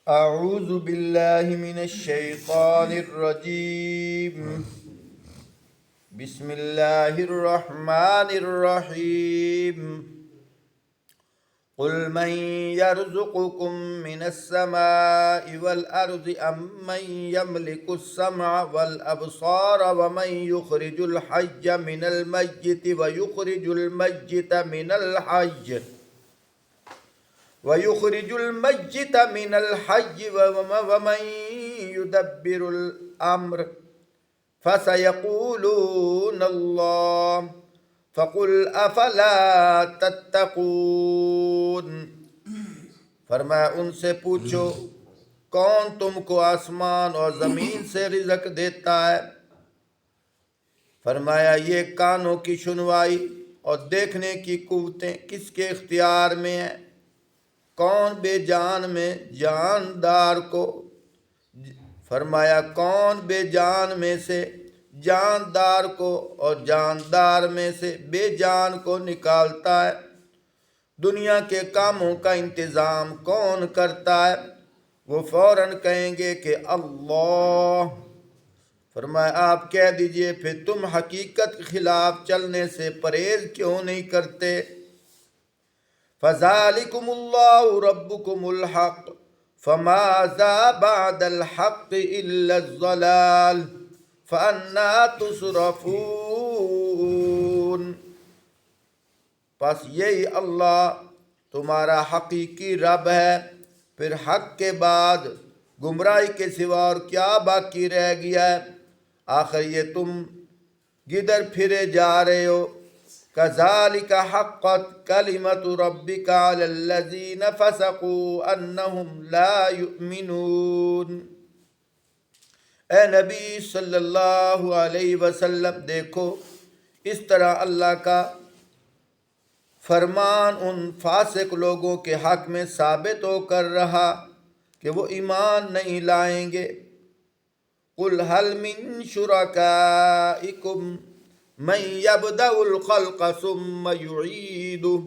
أعوذ بالله من الشيطان الرجيم. بسم الله الرحمن الرحيم. قل من يرزقكم من السماء والأرض أم من يملك السمع والأبصار ومن يخرج الحي من الميت ويخرج الميت من الحي من الحي ومن يدبر الأمر فسيقولون الله فقل أفلا تتقون. فرمایا ان سے پوچھو کون تم کو آسمان اور زمین سے رزق دیتا ہے؟ فرمایا یہ کانوں کی سنوائی اور دیکھنے کی قوتیں کس کے اختیار میں ہیں؟ کون بے جان میں جاندار کو فرمایا کون بے جان میں سے جاندار کو اور جاندار میں سے بے جان کو نکالتا ہے؟ دنیا کے کاموں کا انتظام کون کرتا ہے؟ وہ فوراً کہیں گے کہ اللہ۔ فرمایا آپ کہہ دیجئے پھر تم حقیقت کے خلاف چلنے سے پرہیز کیوں نہیں کرتے؟ فَذَلِكُمُ اللَّهُ رَبُّكُمُ الْحَقُّ فَمَاذَا بَعْدَ الْحَقِّ إِلَّا الضَّلَالُ فَأَنَّىٰ تُصْرَفُونَ۔ پس یہی اللہ تمہارا حقیقی رب ہے، پھر حق کے بعد گمراہی کے سوا اور کیا باقی رہ گیا ہے؟ آخر یہ تم گدر پھرے جا رہے ہو۔ كَذَلِكَ حَقَّتْ كَلِمَةُ رَبِّكَ عَلَى الَّذِينَ فَسَقُوا أَنَّهُمْ لَا يُؤْمِنُونَ۔ اے نبی صلی اللہ علیہ وسلم دیکھو اس طرح اللہ کا فرمان ان فاسق لوگوں کے حق میں ثابت ہو کر رہا کہ وہ ایمان نہیں لائیں گے۔ قُلْ هَلْ مِن شُرَكَائِكُم من يبدأ الخلق ثم يعيده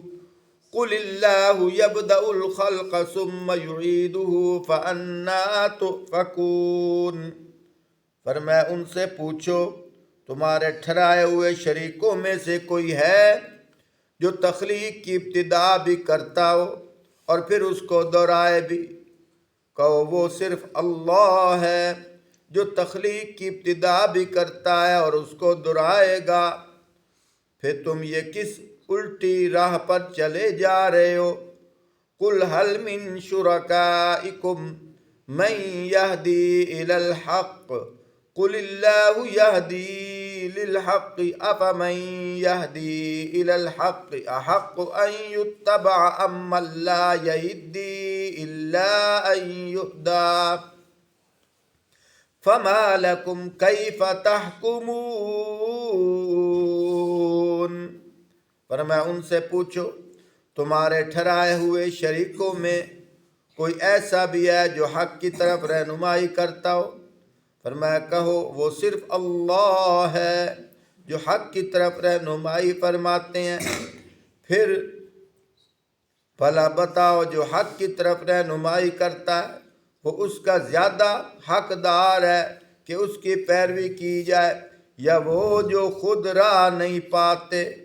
قل الله يبدأ الخلق ثم يعيده فأنا تؤفكون۔ فرمایا ان سے پوچھو تمہارے ٹھہرائے ہوئے شریکوں میں سے کوئی ہے جو تخلیق کی ابتدا بھی کرتا ہو اور پھر اس کو دہرائے بھی؟ کہو وہ صرف اللہ ہے جو تخلیق کی ابتدا بھی کرتا ہے اور اس کو دہرائے گا۔ پھر تم یہ کس الٹی راہ پر چلے جا رہے ہو؟ قُلْ هَلْ مِن شُرَكَائِكُم مَّن يَهْدِي إِلَى الْحَقِّ قُلِ اللَّهُ يَهْدِي لِلْحَقِّ أَفَمَن يَهْدِي إِلَى الْحَقِّ أَحَقُّ أَن يُتَّبَعَ أَمَّن لَّا يَهْدِي إِلَّا أَن يُهْدَىٰ فَمَا لَكُمْ كَيْفَ تَحْكُمُونَ۔ فرمایا ان سے پوچھو تمہارے ٹھہرائے ہوئے شریکوں میں کوئی ایسا بھی ہے جو حق کی طرف رہنمائی کرتا ہو؟ فرمایا کہو وہ صرف اللہ ہے جو حق کی طرف رہنمائی فرماتے ہیں۔ پھر بھلا بتاؤ جو حق کی طرف رہنمائی کرتا ہے وہ اس کا زیادہ حقدار ہے کہ اس کی پیروی کی جائے، یا وہ جو خود راہ نہیں پاتے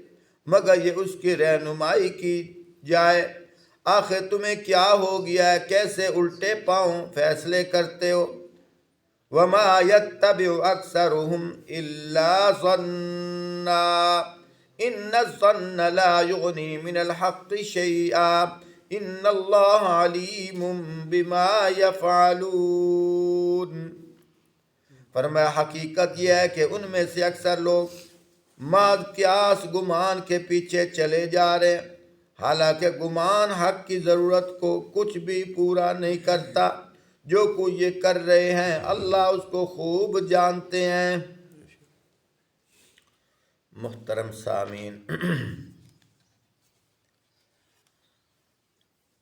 مگر یہ اس کی رہنمائی کی جائے؟ آخر تمہیں کیا ہو گیا ہے؟ کیسے الٹے پاؤں فیصلے کرتے ہو؟ وَمَا يَتَّبِعُ أَكْثَرُهُمْ إِلَّا ظَنًّا إِنَّ الظَّنَّ لَا يُغْنِي مِنَ الْحَقِّ شَيْئًا إِنَّ اللَّهَ عَلِيمٌ بِمَا يَفْعَلُونَ۔ فرمایا حقیقت یہ ہے کہ ان میں سے اکثر لوگ محض قیاس گمان کے پیچھے چلے جا رہے ہیں، حالانکہ گمان حق کی ضرورت کو کچھ بھی پورا نہیں کرتا۔ جو کوئی یہ کر رہے ہیں اللہ اس کو خوب جانتے ہیں۔ محترم سامعین،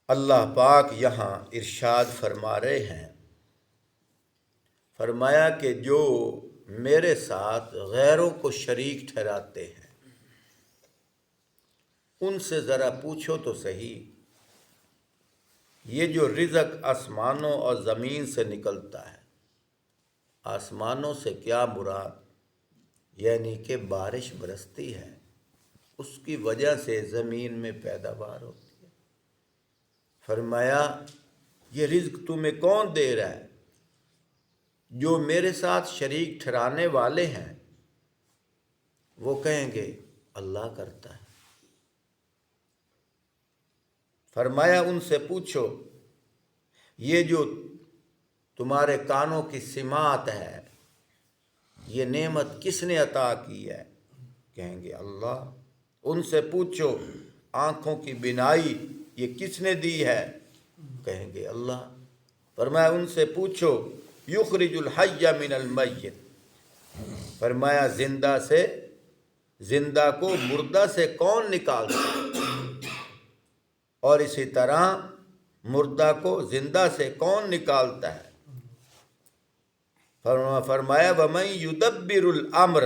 اللہ پاک یہاں ارشاد فرما رہے ہیں، فرمایا کہ جو میرے ساتھ غیروں کو شریک ٹھہراتے ہیں ان سے ذرا پوچھو تو صحیح یہ جو رزق آسمانوں اور زمین سے نکلتا ہے، آسمانوں سے کیا مراد؟ یعنی کہ بارش برستی ہے، اس کی وجہ سے زمین میں پیداوار ہوتی ہے۔ فرمایا یہ رزق تمہیں کون دے رہا ہے؟ جو میرے ساتھ شریک ٹھہرانے والے ہیں وہ کہیں گے اللہ کرتا ہے۔ فرمایا ان سے پوچھو یہ جو تمہارے کانوں کی سماعت ہے، یہ نعمت کس نے عطا کی ہے؟ کہیں گے اللہ۔ ان سے پوچھو آنکھوں کی بینائی یہ کس نے دی ہے؟ کہیں گے اللہ۔ فرمایا ان سے پوچھو یخرج الحی من المیت، فرمایا زندہ کو مردہ سے کون نکالتا ہے؟ اور اسی طرح مردہ کو زندہ سے کون نکالتا ہے؟ فرمایا وَمَن يُدَبِّرُ الْأَمْرَ،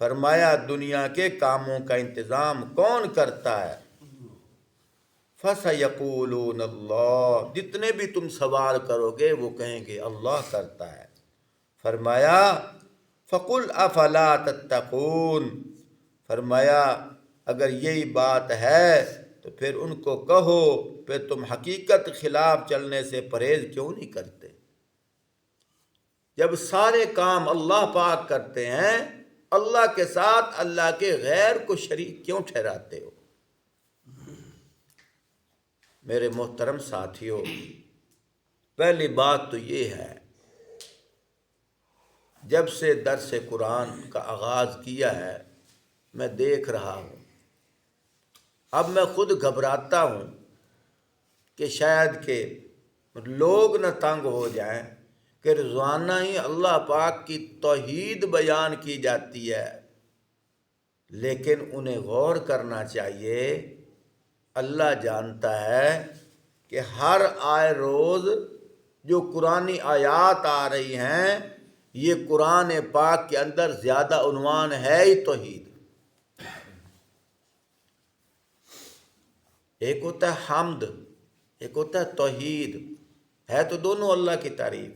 فرمایا دنیا کے کاموں کا انتظام کون کرتا ہے؟ فَسَيَقُولُونَ اللَّهُ، جتنے بھی تم سوال کرو گے وہ کہیں گے اللہ کرتا ہے۔ فرمایا فَقُلْ أَفَلَا تَتَّقُونَ، فرمایا اگر یہی بات ہے تو پھر ان کو کہو پھر تم حقیقت خلاف چلنے سے پرہیز کیوں نہیں کرتے؟ جب سارے کام اللہ پاک کرتے ہیں، اللہ کے ساتھ اللہ کے غیر کو شریک کیوں ٹھہراتے ہو؟ میرے محترم ساتھیوں، پہلی بات تو یہ ہے، جب سے درس قرآن کا آغاز کیا ہے میں دیکھ رہا ہوں، اب میں خود گھبراتا ہوں کہ شاید کہ لوگ نہ تنگ ہو جائیں کہ روزانہ ہی اللہ پاک کی توحید بیان کی جاتی ہے، لیکن انہیں غور کرنا چاہیے۔ اللہ جانتا ہے کہ ہر آئے روز جو قرآنی آیات آ رہی ہیں یہ قرآن پاک کے اندر زیادہ عنوان ہے ہی توحید۔ ایک ہوتا ہے حمد، ایک ہوتا ہے توحید، ہے تو دونوں اللہ کی تعریف،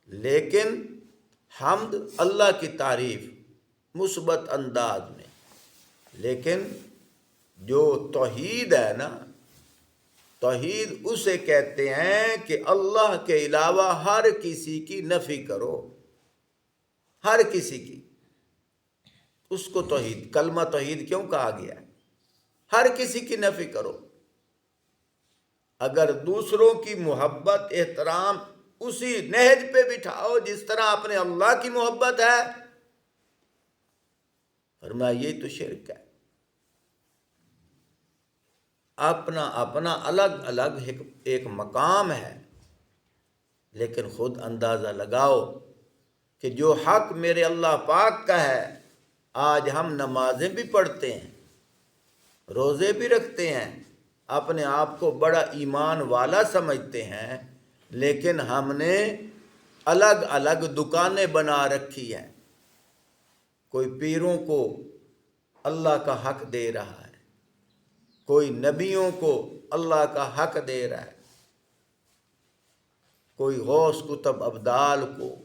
لیکن حمد اللہ کی تعریف مثبت انداز میں، لیکن جو توحید ہے نا، توحید اسے کہتے ہیں کہ اللہ کے علاوہ ہر کسی کی نفی کرو، ہر کسی کی، اس کو توحید، کلمہ توحید کیوں کہا گیا ہے؟ ہر کسی کی نفی کرو۔ اگر دوسروں کی محبت احترام اسی نہج پہ بٹھاؤ جس طرح اپنے اللہ کی محبت ہے، فرمایا یہ تو شرک ہے۔ اپنا اپنا الگ الگ ایک مقام ہے، لیکن خود اندازہ لگاؤ کہ جو حق میرے اللہ پاک کا ہے، آج ہم نمازیں بھی پڑھتے ہیں، روزے بھی رکھتے ہیں، اپنے آپ کو بڑا ایمان والا سمجھتے ہیں، لیکن ہم نے الگ الگ دکانیں بنا رکھی ہیں۔ کوئی پیروں کو اللہ کا حق دے رہا ہے، کوئی نبیوں کو اللہ کا حق دے رہا ہے، کوئی غوث کتب ابدال کو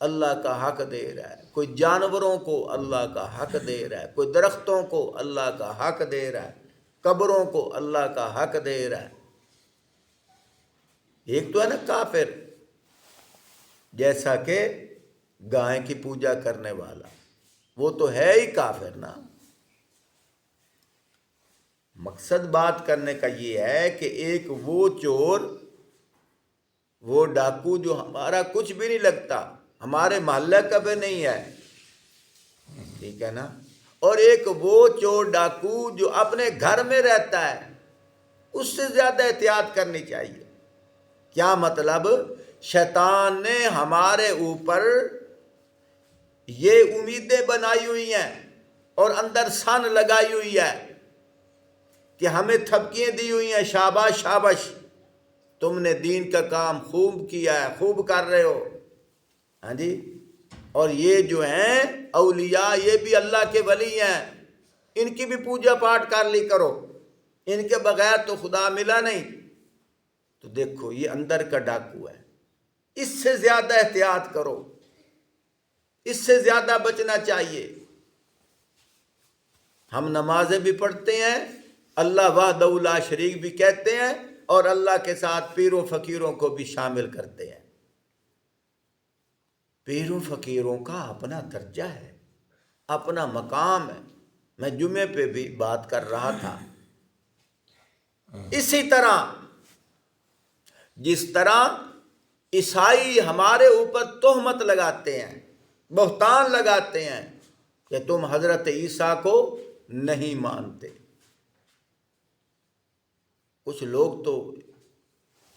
اللہ کا حق دے رہا ہے، کوئی جانوروں کو اللہ کا حق دے رہا ہے، کوئی درختوں کو اللہ کا حق دے رہا ہے، قبروں کو اللہ کا حق دے رہا ہے۔ ایک تو ہے نا کافر، جیسا کہ گائے کی پوجا کرنے والا، وہ تو ہے ہی کافر نا۔ مقصد بات کرنے کا یہ ہے کہ ایک وہ چور، وہ ڈاکو جو ہمارا کچھ بھی نہیں لگتا، ہمارے محلہ کا بھی نہیں ہے، ٹھیک ہے نا، اور ایک وہ چور ڈاکو جو اپنے گھر میں رہتا ہے، اس سے زیادہ احتیاط کرنی چاہیے۔ کیا مطلب؟ شیطان نے ہمارے اوپر یہ امیدیں بنائی ہوئی ہیں اور اندر سن لگائی ہوئی ہے کہ ہمیں تھپکیاں دی ہوئی ہیں، شاباش شاباش، تم نے دین کا کام خوب کیا ہے، خوب کر رہے ہو، ہاں جی، اور یہ جو ہیں اولیاء یہ بھی اللہ کے ولی ہیں، ان کی بھی پوجا پاٹ کر لی کرو، ان کے بغیر تو خدا ملا نہیں۔ تو دیکھو یہ اندر کا ڈاکو ہے، اس سے زیادہ احتیاط کرو، اس سے زیادہ بچنا چاہیے۔ ہم نمازیں بھی پڑھتے ہیں، اللہ وحدہ لا شریک بھی کہتے ہیں، اور اللہ کے ساتھ پیروں فقیروں کو بھی شامل کرتے ہیں۔ پیروں فقیروں کا اپنا درجہ ہے، اپنا مقام ہے۔ میں جمعے پہ بھی بات کر رہا تھا۔ اسی طرح جس طرح عیسائی ہمارے اوپر تہمت لگاتے ہیں، بہتان لگاتے ہیں کہ تم حضرت عیسیٰ کو نہیں مانتے۔ کچھ لوگ تو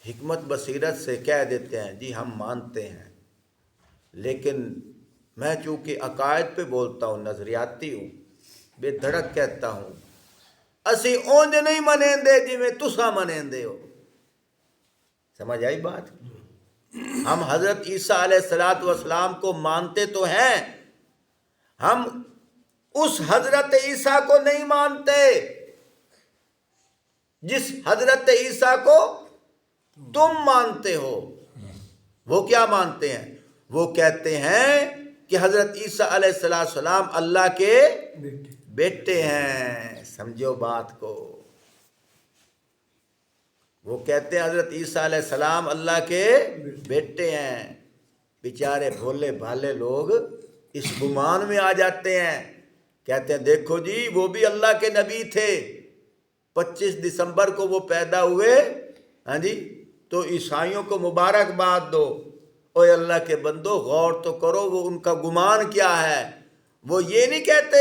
حکمت بصیرت سے کہہ دیتے ہیں جی ہم مانتے ہیں، لیکن میں چونکہ عقائد پہ بولتا ہوں، نظریاتی ہوں، بے دھڑک کہتا ہوں، اسی اونج نہیں منیں دے جی میں تسا منیں دے ہو۔ سمجھ آئی بات؟ ہم حضرت عیسیٰ علیہ السلام کو مانتے تو ہیں، ہم اس حضرت عیسیٰ کو نہیں مانتے جس حضرت عیسیٰ کو تم مانتے ہو۔ وہ کیا مانتے ہیں؟ وہ کہتے ہیں کہ حضرت عیسیٰ علیہ السلام اللہ کے بیٹے ہیں۔ سمجھو بات کو، وہ کہتے ہیں حضرت عیسیٰ علیہ السلام اللہ کے بیٹے ہیں۔ بیچارے بھولے بھالے لوگ اس گمان میں آ جاتے ہیں، کہتے ہیں دیکھو جی وہ بھی اللہ کے نبی تھے، 25 دسمبر کو وہ پیدا ہوئے، ہاں جی، تو عیسائیوں کو مبارکباد دو۔ اوے اللہ کے بندو غور تو کرو وہ ان کا گمان کیا ہے۔ وہ یہ نہیں کہتے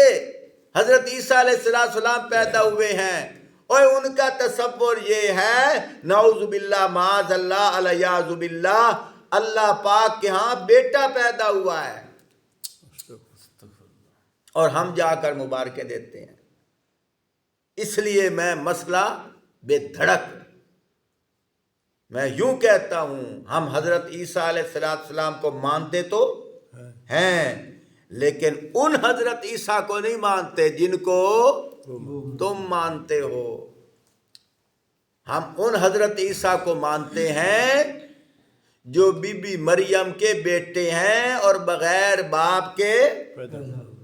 حضرت عیسیٰ علیہ السلام پیدا ہوئے ہیں، اور ان کا تصور یہ ہے نعوذ باللہ معاذ اللہ الیاذ باللہ اللہ پاک کے ہاں بیٹا پیدا ہوا ہے، اور ہم جا کر مبارکیں دیتے ہیں۔ اس لیے میں مسئلہ بے دھڑک میں یوں کہتا ہوں، ہم حضرت عیسیٰ علیہ السلام کو مانتے تو ہیں، لیکن ان حضرت عیسیٰ کو نہیں مانتے جن کو تم مانتے ہو۔ ہم ان حضرت عیسیٰ کو مانتے ہیں جو بی بی مریم کے بیٹے ہیں اور بغیر باپ کے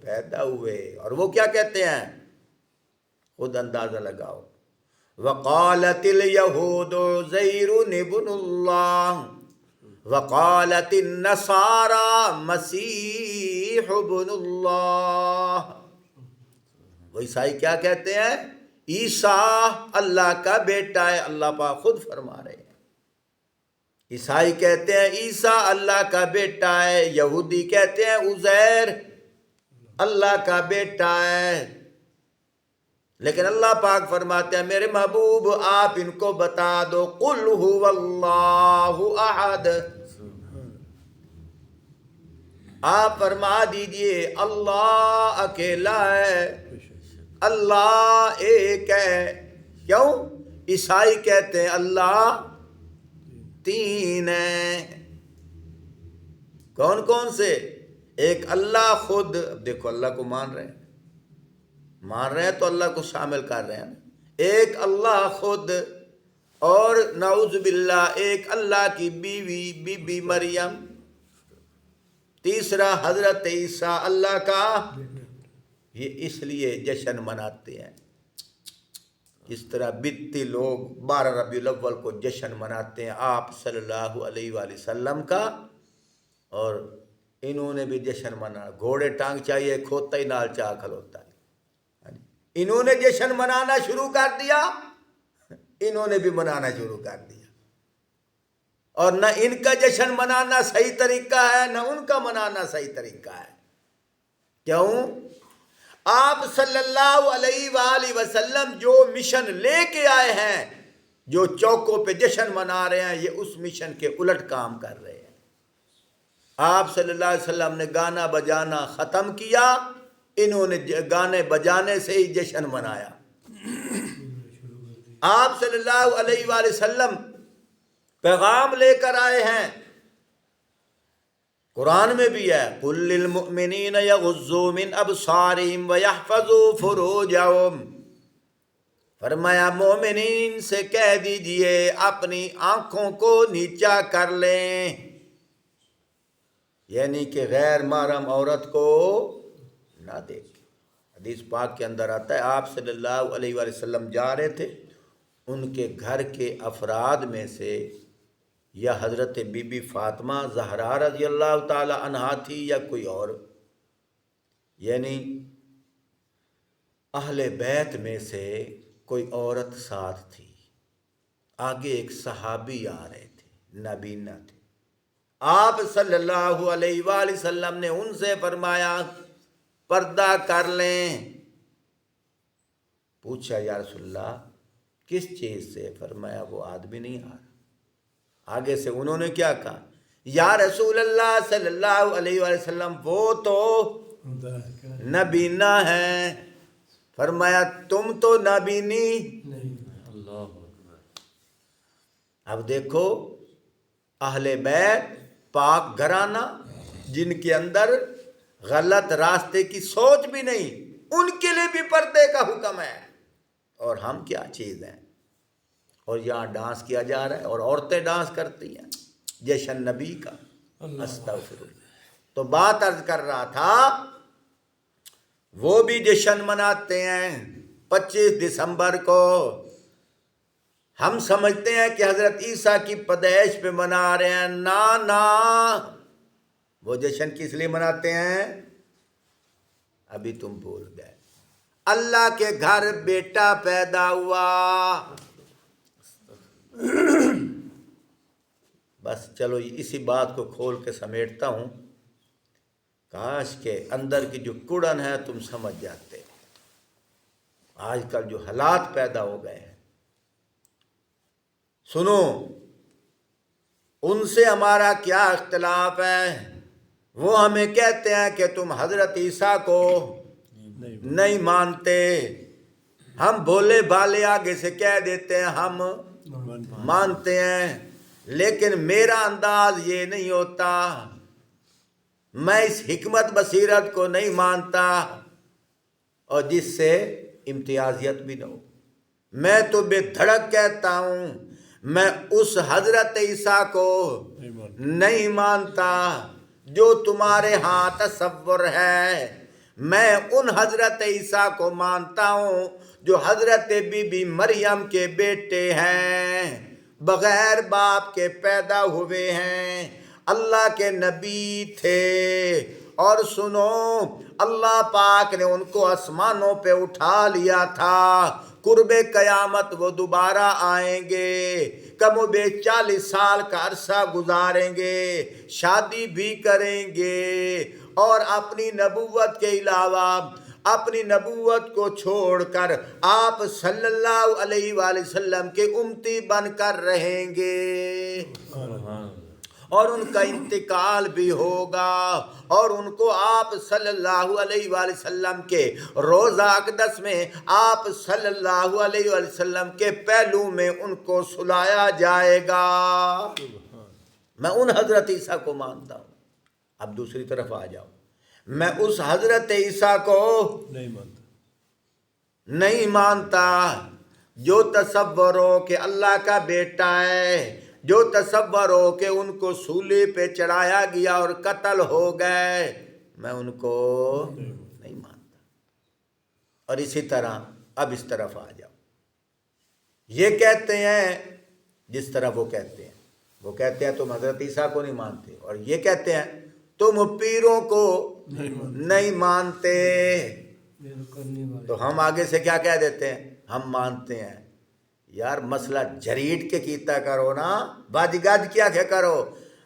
پیدا ہوئے۔ اور وہ کیا کہتے ہیں؟ خود اندازہ لگاؤ۔ وقالت اليہود عزیر ابن اللہ وقالت النصارى مسیح ابن اللہ۔ وہ عیسائی کیا کہتے ہیں؟ عیسیٰ اللہ کا بیٹا ہے۔ اللہ پاک خود فرما رہے ہیں، عیسائی کہتے ہیں عیسیٰ اللہ کا بیٹا ہے، یہودی کہتے ہیں عزیر اللہ کا بیٹا ہے۔ لیکن اللہ پاک فرماتے ہیں میرے محبوب آپ ان کو بتا دو قل هو اللہ احد، آپ فرما دیجئے اللہ اکیلا ہے، اللہ ایک ہے۔ کیوں؟ عیسائی کہتے ہیں اللہ تین ہیں۔ کون کون سے؟ ایک اللہ خود، دیکھو اللہ کو مان رہے ہیں تو اللہ کو شامل کر رہے ہیں۔ ایک اللہ خود، اور نعوذ باللہ ایک اللہ کی بیوی بی بی مریم، تیسرا حضرت عیسیٰ اللہ کا۔ یہ اس لیے جشن مناتے ہیں، جس طرح بدتی لوگ 12 ربیع الاول کو جشن مناتے ہیں آپ صلی اللہ علیہ وآلہ وسلم کا، اور انہوں نے بھی جشن منا۔ گھوڑے ٹانگ چاہیے کھوتا ہی نال چاہ کھلوتا ہے۔ انہوں نے جشن منانا شروع کر دیا، انہوں نے بھی منانا شروع کر دیا، اور نہ ان کا جشن منانا صحیح طریقہ ہے نہ ان کا منانا صحیح طریقہ ہے۔ کیوں؟ آپ صلی اللہ علیہ وآلہ وسلم جو مشن لے کے آئے ہیں، جو چوکوں پہ جشن منا رہے ہیں، یہ اس مشن کے الٹ کام کر رہے ہیں۔ آپ صلی اللہ علیہ وسلم نے گانا بجانا ختم کیا، انہوں نے گانے بجانے سے ہی جشن منایا۔ آپ صلی اللہ علیہ وآلہ وسلم پیغام لے کر آئے ہیں، قرآن میں بھی ہے قُل لِّلْمُؤْمِنِينَ يَغُضُّوا مِنْ أَبْصَارِهِمْ وَيَحْفَظُوا فُرُوجَهُمْ، فرمایا مومنین سے کہہ دیجئے اپنی آنکھوں کو نیچا کر لیں، یعنی کہ غیر محرم عورت کو نہ دیکھیں۔ حدیث پاک کے اندر آتا ہے آپ صلی اللہ علیہ وآلہ وسلم جا رہے تھے، ان کے گھر کے افراد میں سے یا حضرت بی بی فاطمہ زہرا رضی اللہ تعالی عنہا تھی یا کوئی اور، یعنی اہل بیت میں سے کوئی عورت ساتھ تھی، آگے ایک صحابی آ رہے تھے، نابینا تھے۔ آپ صلی اللہ علیہ وآلہ وسلم نے ان سے فرمایا پردہ کر لیں۔ پوچھا یا رسول اللہ کس چیز سے؟ فرمایا وہ آدمی نہیں آ رہا۔ آگے سے انہوں نے کیا کہا؟ یا رسول اللہ صلی اللہ علیہ وآلہ وسلم وہ تو نابینا ہے۔ فرمایا تم تو نابینی نہیں۔ اب دیکھو اہل بیت پاک گھرانہ جن کے اندر غلط راستے کی سوچ بھی نہیں، ان کے لیے بھی پردے کا حکم ہے، اور ہم کیا چیز ہیں؟ اور یہاں ڈانس کیا جا رہا ہے اور عورتیں ڈانس کرتی ہیں جشن نبی کا، استغفر اللہ۔ تو بات عرض کر رہا تھا وہ بھی جشن مناتے ہیں 25 دسمبر کو، ہم سمجھتے ہیں کہ حضرت عیسیٰ کی پیدائش پہ منا رہے ہیں، نا وہ جشن کس لیے مناتے ہیں؟ ابھی تم بھول گئے، اللہ کے گھر بیٹا پیدا ہوا۔ بس چلو اسی بات کو کھول کے سمیٹتا ہوں، کاش کے اندر کی جو کڑن ہے تم سمجھ جاتے۔ آج کل جو حالات پیدا ہو گئے ہیں، سنو ان سے ہمارا کیا اختلاف ہے؟ وہ ہمیں کہتے ہیں کہ تم حضرت عیسیٰ کو نہیں مانتے، ہم بولے بالے آگے سے کہہ دیتے ہیں ہم مانتے ہیں، لیکن میرا انداز یہ نہیں ہوتا، میں اس حکمت بصیرت کو نہیں مانتا، اور جس سے امتیازیت بھی نہ ہو۔ میں تو بے دھڑک کہتا ہوں میں اس حضرت عیسیٰ کو نہیں مانتا جو تمہارے ہاں تصور ہے، میں ان حضرت عیسیٰ کو مانتا ہوں جو حضرت بی بی مریم کے بیٹے ہیں، بغیر باپ کے پیدا ہوئے ہیں، اللہ کے نبی تھے۔ اور سنو اللہ پاک نے ان کو آسمانوں پہ اٹھا لیا تھا، قرب قیامت وہ دوبارہ آئیں گے، کم و بیش 40 سال کا عرصہ گزاریں گے، شادی بھی کریں گے، اور اپنی نبوت کے علاوہ اپنی نبوت کو چھوڑ کر آپ صلی اللہ علیہ وآلہ وسلم کے امتی بن کر رہیں گے، اور ان کا انتقال بھی ہوگا، اور ان کو آپ صلی اللہ علیہ وآلہ وسلم کے روضہ اقدس میں آپ صلی اللہ علیہ وآلہ وسلم کے پہلو میں ان کو سلایا جائے گا۔ میں ان حضرت عیسیٰ کو مانتا ہوں۔ اب دوسری طرف آ جاؤ، میں اس حضرت عیسیٰ کو نہیں مانتا جو تصور ہو کہ اللہ کا بیٹا ہے، جو تصور ہو کہ ان کو سولی پہ چڑھایا گیا اور قتل ہو گئے، میں ان کو نہیں مانتا۔ اور اسی طرح اب اس طرف آ جاؤ، یہ کہتے ہیں جس طرح وہ کہتے ہیں، وہ کہتے ہیں تم حضرت عیسیٰ کو نہیں مانتے، اور یہ کہتے ہیں تم پیروں کو نہیں مانتے، تو ہم آگے سے کیا کہہ دیتے ہیں؟ ہم مانتے ہیں۔ یار مسئلہ جریٹ کے کیتا کرو نا، بج گج کیا کہ کرو،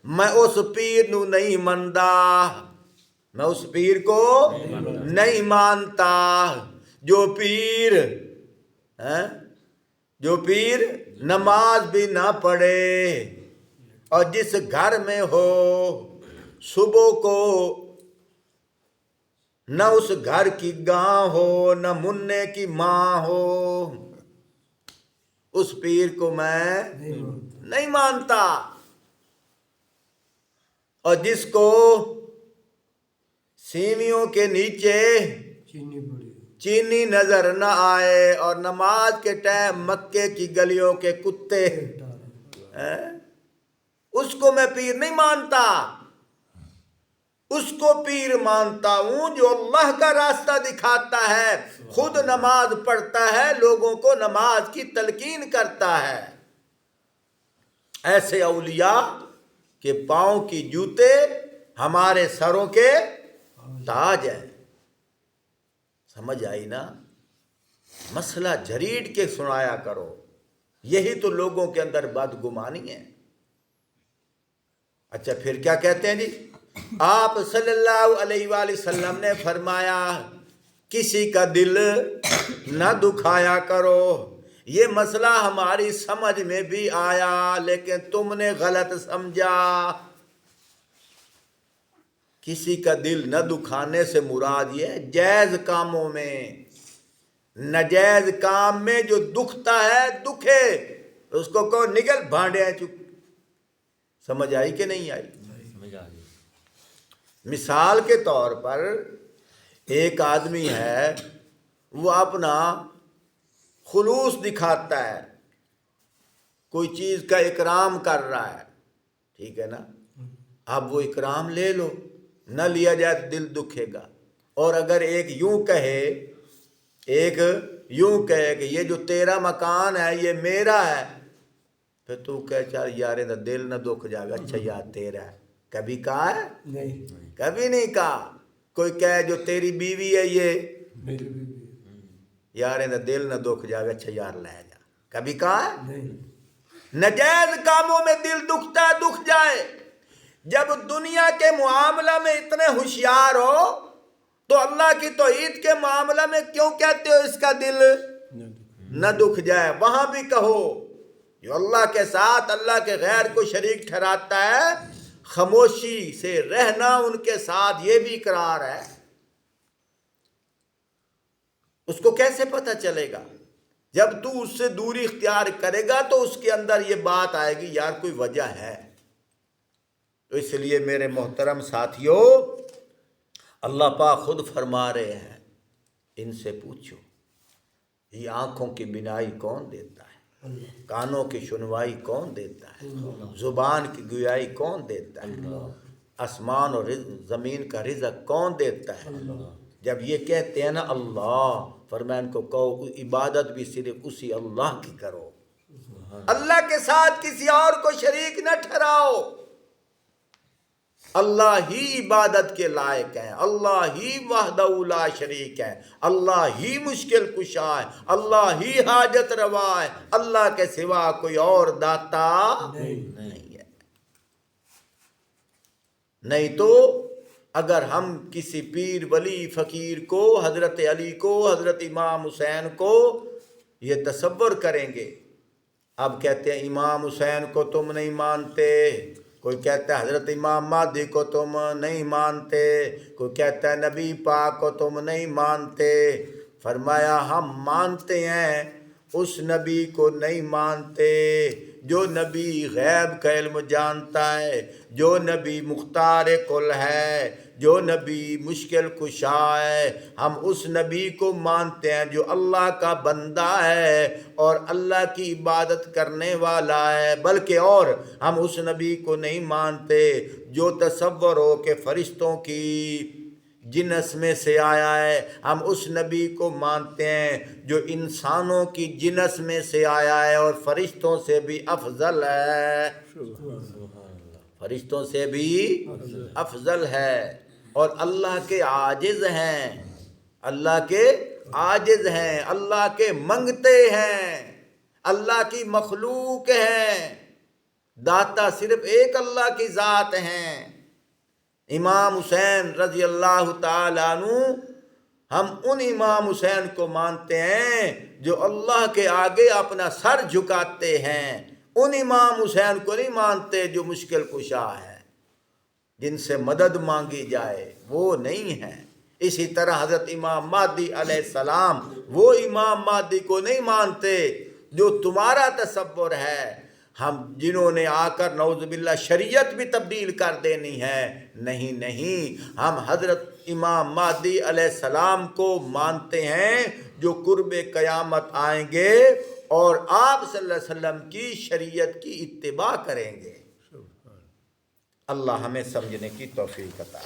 میں اس پیر نو نہیں مندا، میں اس پیر کو نہیں مانتا جو پیر نماز بھی نہ پڑھے، اور جس گھر میں ہو صبح کو نہ اس گھر کی گاں ہو نہ منع کی ماں ہو، اس پیر کو میں نہیں مانتا۔ اور جس کو سیویوں کے نیچے چینی نظر نہ آئے اور نماز کے ٹائم مکے کی گلیوں کے کتے، اس کو میں پیر نہیں مانتا، اس کو پیر مانتا ہوں جو اللہ کا راستہ دکھاتا ہے، خود نماز پڑھتا ہے، لوگوں کو نماز کی تلقین کرتا ہے۔ ایسے اولیاء کے پاؤں کی جوتے ہمارے سروں کے تاج ہیں۔ سمجھ آئی نا؟ مسئلہ جھریٹ کے سنایا کرو، یہی تو لوگوں کے اندر بدگمانی ہے۔ اچھا پھر کیا کہتے ہیں جی؟ آپ صلی اللہ علیہ وآلہ وسلم نے فرمایا کسی کا دل نہ دکھایا کرو۔ یہ مسئلہ ہماری سمجھ میں بھی آیا لیکن تم نے غلط سمجھا۔ کسی کا دل نہ دکھانے سے مراد یہ جائز کاموں میں، ناجائز کام میں جو دکھتا ہے دکھے، اس کو کہو نگل بھانڈے ہیں چپ۔ سمجھ آئی کہ نہیں آئی؟ مثال کے طور پر ایک آدمی ہے، وہ اپنا خلوص دکھاتا ہے، کوئی چیز کا اکرام کر رہا ہے، ٹھیک ہے نا؟ اب وہ اکرام لے لو، نہ لیا جائے تو دل دکھے گا۔ اور اگر ایک یوں کہے کہ یہ جو تیرا مکان ہے یہ میرا ہے، پھر تو کہے چل یار دل نہ دکھ جائے گا، اچھا یار تیرا ہے۔ کبھی کہا ہے؟ نہیں، کبھی نہیں کہا۔ کوئی کہے جو تیری بیوی ہے یہ میری بیوی، یار دل نہ دکھ جائے گا، اچھا یار لے جا۔ کبھی کہا ہے؟ نہیں۔ ناجائز کاموں میں دل دکھتا ہے، دکھ جائے۔ جب دنیا کے معاملہ میں اتنے ہوشیار ہو تو اللہ کی توحید کے معاملہ میں کیوں کہتے ہو اس کا دل نہ دکھ جائے؟ وہاں بھی کہو جو اللہ کے ساتھ اللہ کے غیر کو شریک ٹھہراتا ہے، خاموشی سے رہنا ان کے ساتھ یہ بھی اقرار ہے۔ اس کو کیسے پتہ چلے گا؟ جب تو اس سے دوری اختیار کرے گا تو اس کے اندر یہ بات آئے گی یار کوئی وجہ ہے۔ تو اس لیے میرے محترم ساتھیو، اللہ پاک خود فرما رہے ہیں ان سے پوچھو یہ آنکھوں کی بینائی کون دیتا ہے، کانوں کی سنوائی کون دیتا ہے، زبان کی گویائی کون دیتا ہے، آسمان اور زمین کا رزق کون دیتا ہے؟ جب یہ کہتے ہیں نا اللہ، فرمایا ان کو کہو عبادت بھی صرف اسی اللہ کی کرو، اللہ کے ساتھ کسی اور کو شریک نہ ٹھہراؤ۔ اللہ ہی عبادت کے لائق ہیں، اللہ ہی وحدہ لا شریک ہے، اللہ ہی مشکل کشا ہے، اللہ ہی حاجت روا ہے، اللہ کے سوا کوئی اور داتا نہیں ہے۔ نہیں تو اگر ہم کسی پیر ولی فقیر کو، حضرت علی کو، حضرت امام حسین کو یہ تصور کریں گے، اب کہتے ہیں امام حسین کو تم نہیں مانتے، کوئی کہتا ہے حضرت امام مہدی کو تم نہیں مانتے، کوئی کہتا ہے نبی پاک کو تم نہیں مانتے۔ فرمایا ہم مانتے ہیں، اس نبی کو نہیں مانتے جو نبی غیب کا علم جانتا ہے، جو نبی مختار کل ہے، جو نبی مشکل کشا ہے۔ ہم اس نبی کو مانتے ہیں جو اللہ کا بندہ ہے اور اللہ کی عبادت کرنے والا ہے، بلکہ اور ہم اس نبی کو نہیں مانتے جو تصور ہو کہ فرشتوں کی جنس میں سے آیا ہے۔ ہم اس نبی کو مانتے ہیں جو انسانوں کی جنس میں سے آیا ہے اور فرشتوں سے بھی افضل ہے، فرشتوں سے بھی افضل ہے، اور اللہ کے عاجز ہیں، اللہ کے عاجز ہیں، اللہ کے منگتے ہیں، اللہ کی مخلوق ہیں، داتا صرف ایک اللہ کی ذات ہیں۔ امام حسین رضی اللہ تعالیٰ عنہ، ہم ان امام حسین کو مانتے ہیں جو اللہ کے آگے اپنا سر جھکاتے ہیں، ان امام حسین کو نہیں مانتے جو مشکل کشا ہے، جن سے مدد مانگی جائے، وہ نہیں ہیں۔ اسی طرح حضرت امام مہدی علیہ السلام، وہ امام مہدی کو نہیں مانتے جو تمہارا تصور ہے۔ ہم جنہوں نے آ کر نعوذ باللہ شریعت بھی تبدیل کر دینی ہے، نہیں، ہم حضرت امام مہدی علیہ السلام کو مانتے ہیں جو قرب قیامت آئیں گے اور آپ صلی اللہ علیہ وسلم کی شریعت کی اتباع کریں گے۔ اللہ ہمیں سمجھنے کی توفیق عطا۔